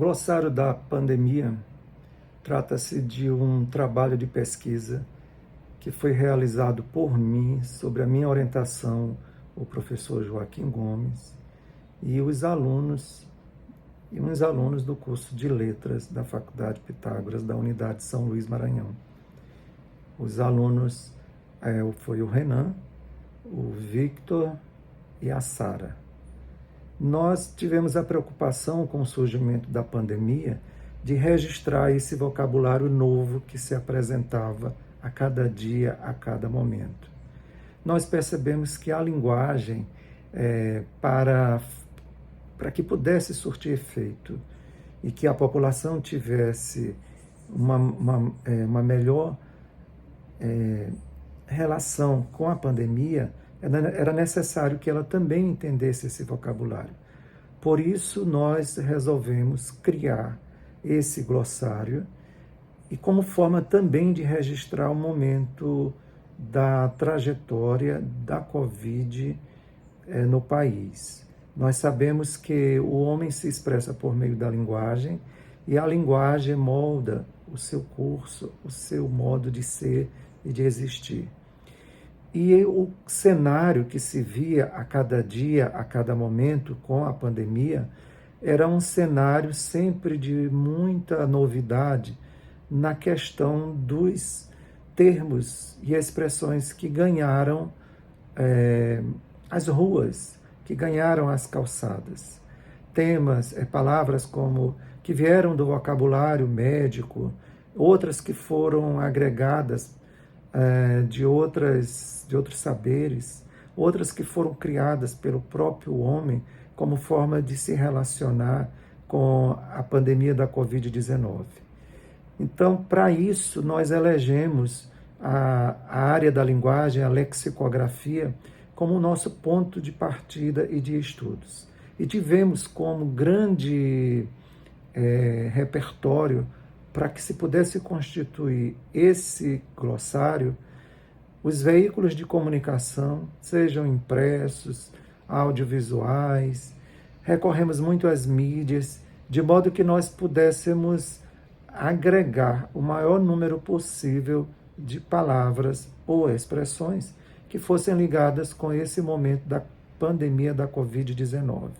glossário da pandemia trata-se de um trabalho de pesquisa que foi realizado por mim, sobre a minha orientação, o professor Joaquim Gomes, e uns alunos do curso de Letras da Faculdade Pitágoras, da Unidade São Luís Maranhão. Os alunos foi o Renan, o Victor e a Sara. Nós tivemos a preocupação com o surgimento da pandemia de registrar esse vocabulário novo que se apresentava a cada dia, a cada momento. Nós percebemos que a linguagem, para que pudesse surtir efeito e que a população tivesse uma melhor relação com a pandemia, era necessário que ela também entendesse esse vocabulário. Por isso, nós resolvemos criar esse glossário e como forma também de registrar o momento da trajetória da Covid no país. Nós sabemos que o homem se expressa por meio da linguagem e a linguagem molda o seu curso, o seu modo de ser e de existir. E o cenário que se via a cada dia, a cada momento com a pandemia, era um cenário sempre de muita novidade na questão dos termos e expressões que ganharam as ruas, que ganharam as calçadas. Temas, palavras como que vieram do vocabulário médico, outras que foram agregadas de outros saberes, outras que foram criadas pelo próprio homem como forma de se relacionar com a pandemia da Covid-19. Então, para isso, nós elegemos a área da linguagem, a lexicografia, como o nosso ponto de partida e de estudos. E tivemos como grande repertório para que se pudesse constituir esse glossário, os veículos de comunicação, sejam impressos, audiovisuais, recorremos muito às mídias, de modo que nós pudéssemos agregar o maior número possível de palavras ou expressões que fossem ligadas com esse momento da pandemia da Covid-19.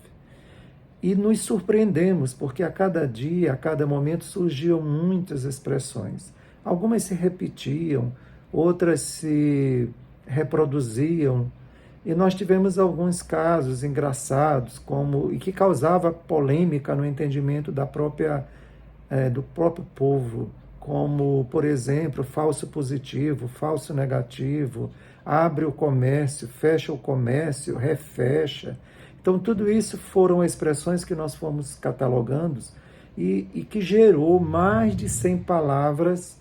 E nos surpreendemos, porque a cada dia, a cada momento, surgiam muitas expressões. Algumas se repetiam, outras se reproduziam, e nós tivemos alguns casos engraçados, e que causava polêmica no entendimento do próprio povo, como, por exemplo, falso positivo, falso negativo, abre o comércio, fecha o comércio, refecha. Então, tudo isso foram expressões que nós fomos catalogando e que gerou mais de 100 palavras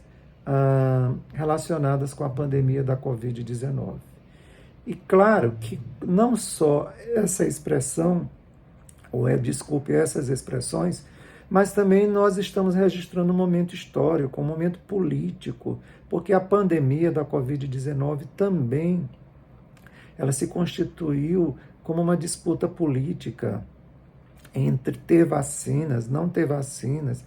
relacionadas com a pandemia da Covid-19. E claro que não só essa expressão, essas expressões, mas também nós estamos registrando um momento histórico, um momento político, porque a pandemia da Covid-19 também ela se constituiu como uma disputa política entre ter vacinas, não ter vacinas,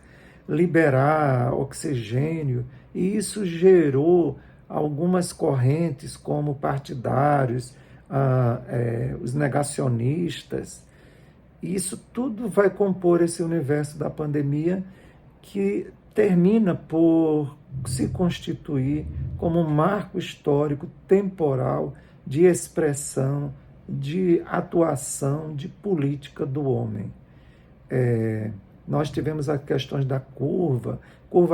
liberar oxigênio, e isso gerou algumas correntes como partidários, os negacionistas. E isso tudo vai compor esse universo da pandemia que termina por se constituir como um marco histórico, temporal, de expressão, de atuação, de política do homem. Nós tivemos as questões da curva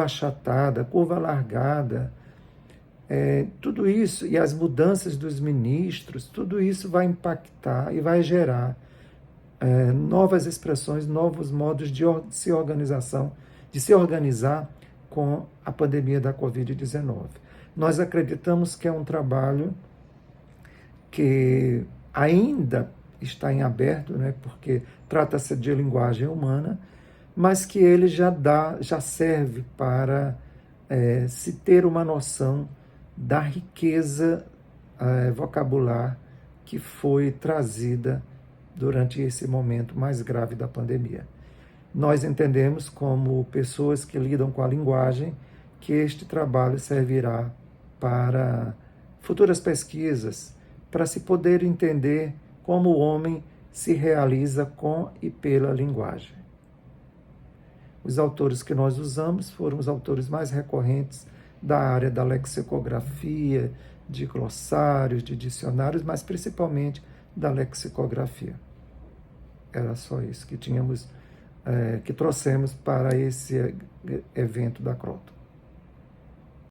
achatada, curva alargada, tudo isso, e as mudanças dos ministros, tudo isso vai impactar e vai gerar novas expressões, novos modos de se organizar com a pandemia da Covid-19. Nós acreditamos que é um trabalho que ainda está em aberto, porque trata-se de linguagem humana, mas que ele já serve para se ter uma noção da riqueza vocabular que foi trazida durante esse momento mais grave da pandemia. nós entendemos, como pessoas que lidam com a linguagem, que este trabalho servirá para futuras pesquisas, para se poder entender como o homem se realiza com e pela linguagem. Os autores que nós usamos foram os autores mais recorrentes da área da lexicografia, de glossários, de dicionários, mas principalmente da lexicografia. Era só isso que tínhamos, que trouxemos para esse evento da Croton.